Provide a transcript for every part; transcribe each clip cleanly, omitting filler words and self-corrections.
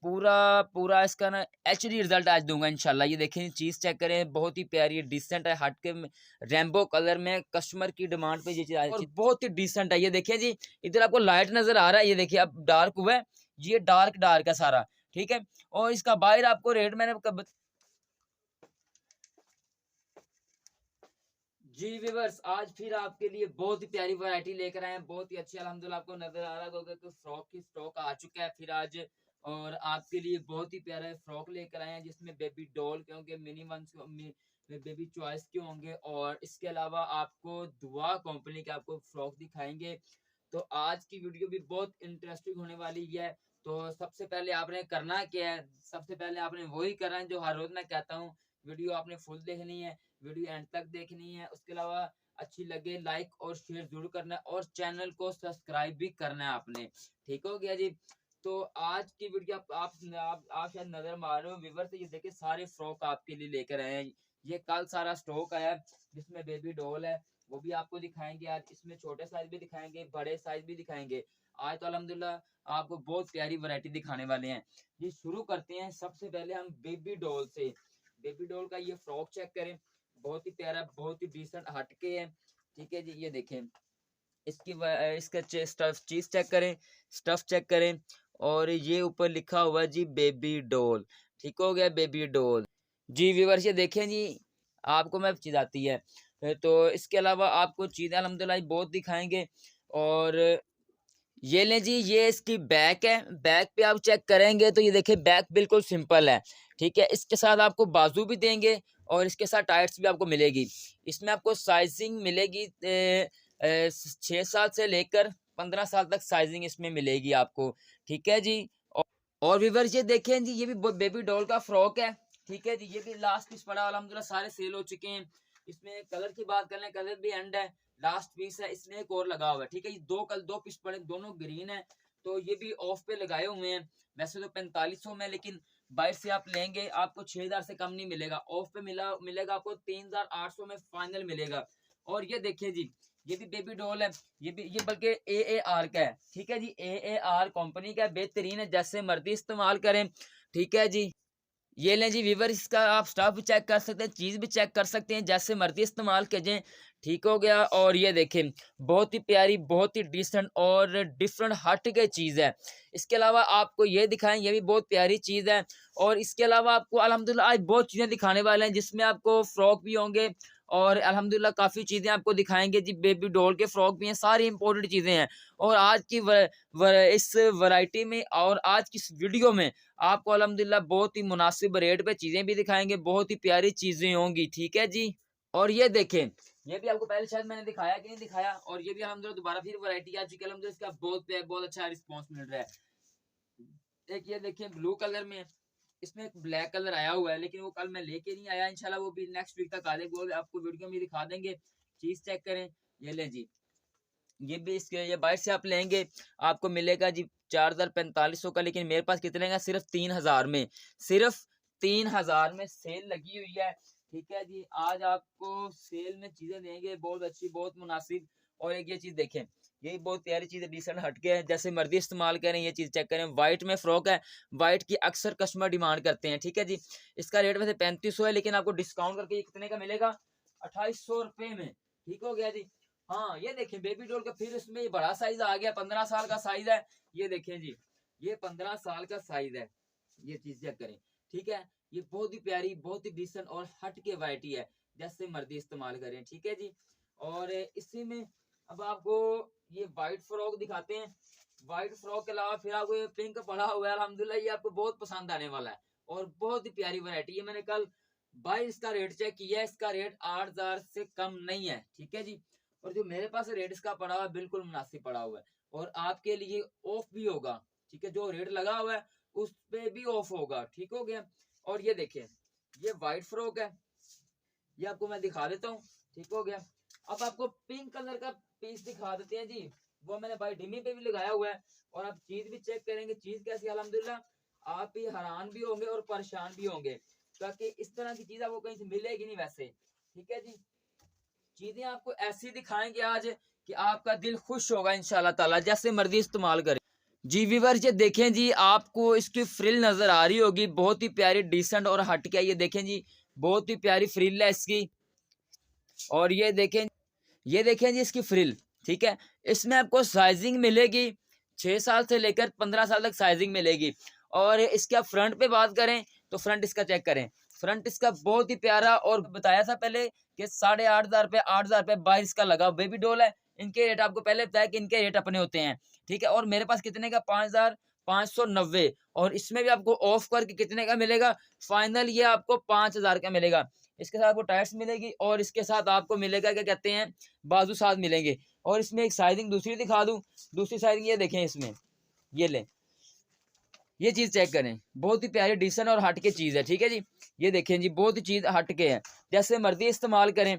पूरा पूरा इसका ना एचडी रिजल्ट आज दूंगा इंशाल्लाह। ये देखें चीज़ चेक करें, बहुत ही प्यारी है, डिसेंट है, हट के रेनबो कलर में कस्टमर की डिमांड पे ये चीज़ आई और बहुत ही डिसेंट है। ये देखिए जी, इधर आपको लाइट नजर आ रहा है, ये देखिए अब डार्क हुआ है, ये डार्क डार्क है सारा, ठीक है। और इसका बाहर आपको रेट मैंने जी व्यूअर्स, आज फिर आपके लिए बहुत ही प्यारी वैरायटी लेकर आए हैं, बहुत ही अच्छी। अल्हम्दुलिल्लाह आपको नजर आ रहा होगा कि फ्रॉक की स्टॉक आ चुका है फिर आज, और आपके लिए बहुत ही प्यारा फ्रॉक लेकर आए हैं जिसमें बेबी डॉल के होंगे, मिनी वंस बेबी चॉइस के होंगे, और इसके अलावा आपको दुआ कंपनी के आपको फ्रॉक दिखाएंगे। तो आज की वीडियो भी बहुत इंटरेस्टिंग होने वाली है। तो सबसे पहले आपने करना क्या है, सबसे पहले आपने वही करना है जो हर रोज मैं कहता हूँ, वीडियो आपने फुल देखनी है, वीडियो एंड तक देखनी है। उसके अलावा अच्छी लगे लाइक और शेयर जरूर करना है, और चैनल को सब्सक्राइब भी करना है आपने, ठीक हो गया जी। तो आज की वीडियो आप शायद नजर मार रहे हो व्यूअर से, ये देखिए सारे फ्रॉक आपके लिए लेकर आए हैं। ये कल सारा स्टॉक आया जिसमें बेबी डॉल है, वो भी आपको दिखाएंगे आज। इसमें छोटे साइज भी दिखाएंगे, बड़े साइज भी दिखाएंगे। आज तो अल्हम्दुलिल्लाह आपको बहुत प्यारी वैरायटी दिखाने वाले हैं जी। शुरू करते हैं सबसे पहले हम बेबी डॉल से। बेबी डॉल का ये फ्रॉक चेक करें, बहुत ही प्यारा, बहुत ही डिसेंट हटके है, ठीक है जी। ये देखें इसकी इसका स्टफ चीज चेक करें, स्टफ चेक करें, और ये ऊपर लिखा हुआ जी बेबी डॉल, ठीक हो गया, बेबी डॉल जी। व्यूअर्स ये देखें जी, आपको मैं चीज आती है। तो इसके अलावा आपको चीजें अल्हम्दुलिल्लाह बहुत दिखाएंगे। और ये लें जी, ये इसकी बैक है, बैक पे आप चेक करेंगे तो ये देखिए बैक बिल्कुल सिंपल है, ठीक है। इसके साथ आपको बाजू भी देंगे और इसके साथ टाइट्स भी आपको मिलेगी। इसमें आपको साइजिंग मिलेगी 6 साल से लेकर 15 साल तक साइजिंग इसमें मिलेगी आपको, ठीक है जी। और व्यूअर्स ये देखें जी, ये भी बेबी डॉल का फ्रॉक है, ठीक है जी। ये भी लास्ट पीस पड़ा, अल्हम्दुलिल्लाह सारे सेल हो चुके हैं। इसमें कलर की बात करें, कलर भी एंड है, लास्ट पीस है, इसमें एक और लगा हुआ है, ठीक है। ये दो पीस पड़े, दोनों ग्रीन है, तो ये भी ऑफ पे लगाए हुए हैं। वैसे तो 4500 में, लेकिन बाइट से आप लेंगे आपको 6000 से कम नहीं मिलेगा। ऑफ पे मिलेगा आपको 3800 में फाइनल मिलेगा। और ये देखिए जी, ये भी बेबी डॉल है, ये बल्कि AAR का है, ठीक है जी। AAR कंपनी का बेहतरीन है, जैसे मर्जी इस्तेमाल करें, ठीक है जी। ये लें जी व्यूअर, इसका आप स्टफ भी चेक कर सकते हैं, चीज़ भी चेक कर सकते हैं, जैसे मर्जी इस्तेमाल कीजिए, ठीक हो गया। और ये देखें बहुत ही प्यारी, बहुत ही डिसेंट और डिफरेंट हट के चीज़ है। इसके अलावा आपको ये दिखाएं, ये भी बहुत प्यारी चीज़ है। और इसके अलावा आपको अल्हम्दुलिल्लाह आज बहुत चीज़ें दिखाने वाले हैं, जिसमें आपको फ्रॉक भी होंगे, और अल्हम्दुलिल्लाह काफ़ी चीज़ें आपको दिखाएंगे जी। बेबी डॉल के फ्रॉक भी हैं, सारी इंपॉर्टेंट चीज़ें हैं। और आज की इस वैरायटी में और आज की इस वीडियो में आपको अल्हम्दुलिल्लाह बहुत ही मुनासिब रेट पे चीजें भी दिखाएंगे, बहुत ही प्यारी चीजें होंगी, ठीक है जी। और ये देखें, ये भी आपको पहले शायद मैंने दिखाया कि नहीं दिखाया, और ये भी अल्हम्दुलिल्लाह दोबारा फिर वैरायटी आ चुकी है अल्हम्दुलिल्लाह। इसका बहुत अच्छा रिस्पांस मिल रहा है। एक ये देखिए ब्लू कलर में, इसमें एक ब्लैक कलर आया हुआ है, लेकिन वो कल मैं लेके नहीं आया, इंशाल्लाह वो भी नेक्स्ट वीक तक आ जाएगा, वो भी आपको वीडियो में दिखा देंगे। चीज चेक करें, ये ले जी, ये भी इसके ये बाइट से आप लेंगे आपको मिलेगा जी 4500 का, लेकिन मेरे पास कितने का, सिर्फ 3000 में, सिर्फ 3000 में सेल लगी हुई है, ठीक है जी। आज आपको सेल में चीजें देंगे बहुत अच्छी, बहुत मुनासिब। और एक ये चीज देखें, ये बहुत प्यारी चीज है, डिसेंट हटके है, जैसे मर्जी इस्तेमाल करें। ये चीज चेक करें, व्हाइट में फ्रॉक है, व्हाइट की अक्सर कस्टमर डिमांड करते हैं, ठीक है जी। इसका रेट वैसे 3500 है, लेकिन आपको डिस्काउंट करके ये कितने का मिलेगा, 2800 रुपए में, ठीक हो गया जी। हाँ ये देखें बेबी डॉल का, फिर इसमें ये बड़ा साइज आ गया, 15 साल का साइज है। ये देखें जी, ये 15 साल का साइज है, ये चीज चेक करें, ठीक है। ये बहुत ही प्यारी, बहुत ही डिसेंट और हट के वैरायटी है, जैसे मर्जी इस्तेमाल करें, ठीक है जी। और इसी में अब आपको ये व्हाइट फ्रॉक दिखाते हैं। व्हाइट फ्रॉक के अलावा फिर आपको ये पिंक पड़ा हुआ है, अल्हम्दुलिल्लाह ये आपको बहुत पसंद आने वाला है, और बहुत ही प्यारी वैरायटी है। मैंने कल भाई इसका रेट चेक किया, इसका रेट 8000 से कम नहीं है, ठीक है जी। और जो मेरे पास रेट इसका पड़ा हुआ है बिल्कुल मुनासिब पड़ा हुआ है, और आपके लिए ऑफ भी होगा, ठीक है। जो रेट लगा हुआ है उस पे भी ऑफ होगा, ठीक हो गया। और ये देखें, ये व्हाइट फ्रॉक है, ये आपको मैं दिखा देता हूँ, ठीक हो गया। अब आपको पिंक कलर का पीस दिखा देते हैं जी, वो मैंने भाई डिमी पे भी लगाया हुआ है, और आप चीज भी चेक करेंगे, चीज कैसी है अल्हम्दुलिल्लाह आप ही हैरान भी होंगे और परेशान भी होंगे, क्योंकि इस तरह की चीज आपको कहीं से मिलेगी नहीं वैसे, ठीक है जी। चीजें आपको ऐसी दिखाएंगे आज कि आपका दिल खुश होगा इंशाल्लाह ताला, जैसे मर्जी इस्तेमाल करें। जी व्यूअर्स ये देखें जी, आपको इसकी फ्रिल नज़र आ रही होगी, बहुत ही प्यारी डिसेंट और हटके है। ये देखें जी, बहुत ही प्यारी फ्रिल है इसकी। और ये देखें जी इसकी फ्रिल, ठीक है? इसमें आपको साइज़िंग मिलेगी 6 साल से लेकर 15 साल तक साइज़िंग मिलेगी। और इसके आप फ्रंट पे बात करें, तो फ्रंट इसका चेक करें। फ्रंट इसका बहुत ही प्यारा, और बताया था पहले कि 8,500 रुपए, 8,000 रुपए बाहर इसका लगा बेबी डॉल है। इनके रेट आपको पहले बताया कि इनके रेट अपने होते हैं, ठीक है? और मेरे पास कितने का, 5,590, और इसमें भी आपको ऑफ करके कितने का मिलेगा? फाइनल ये आपको 5,000 का मिलेगा। इसके साथ आपको टायर्स मिलेगी, और इसके साथ आपको मिलेगा क्या कहते हैं, बाजू साथ मिलेंगे। और इसमें एक साइजिंग दूसरी दिखा दूं, दूसरी साइजिंग ये देखें इसमें, ये लें, ये चीज चेक करें, बहुत ही प्यारी डिसेंट और हट के चीज है, ठीक है जी। ये देखें जी, बहुत ही चीज हट के है, जैसे मर्जी इस्तेमाल करें।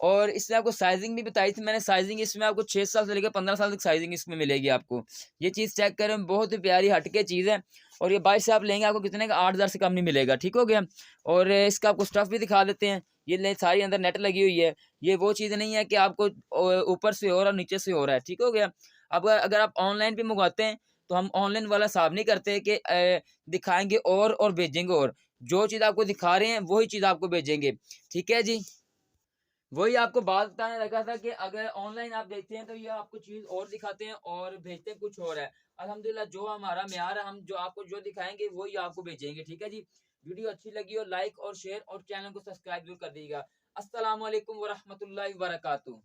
और इसमें आपको साइजिंग भी बताई थी मैंने, साइजिंग इसमें आपको 6 साल से लेकर 15 साल तक साइजिंग इसमें मिलेगी आपको। ये चीज़ चेक करें, बहुत ही प्यारी हटके चीज़ है। और ये बाहर से आप लेंगे, आपको कितने का, 8,000 से कम नहीं मिलेगा, ठीक हो गया। और इसका आपको स्टफ़ भी दिखा देते हैं। ये ले, सारी अंदर नेट लगी हुई है। ये वो चीज़ नहीं है कि आपको ऊपर से हो रहा है, नीचे से हो रहा है, ठीक हो गया। अब अगर आप ऑनलाइन भी मंगवाते हैं, तो हम ऑनलाइन वाला हिसाब नहीं करते कि दिखाएँगे और भेजेंगे और। जो चीज़ आपको दिखा रहे हैं, वही चीज़ आपको भेजेंगे, ठीक है जी। वही आपको बात बताने लगा था कि अगर ऑनलाइन आप देखते हैं, तो ये आपको चीज़ और दिखाते हैं और भेजते कुछ और है। अल्हम्दुलिल्लाह जो हमारा म्यार है, हम जो आपको जो दिखाएँगे वही आपको भेजेंगे, ठीक है जी। वीडियो अच्छी लगी हो लाइक और शेयर और चैनल को सब्सक्राइब ज़रूर कर दीजिएगा। अस्सलामु अलैकुम व रहमतुल्लाहि व बरकातहू।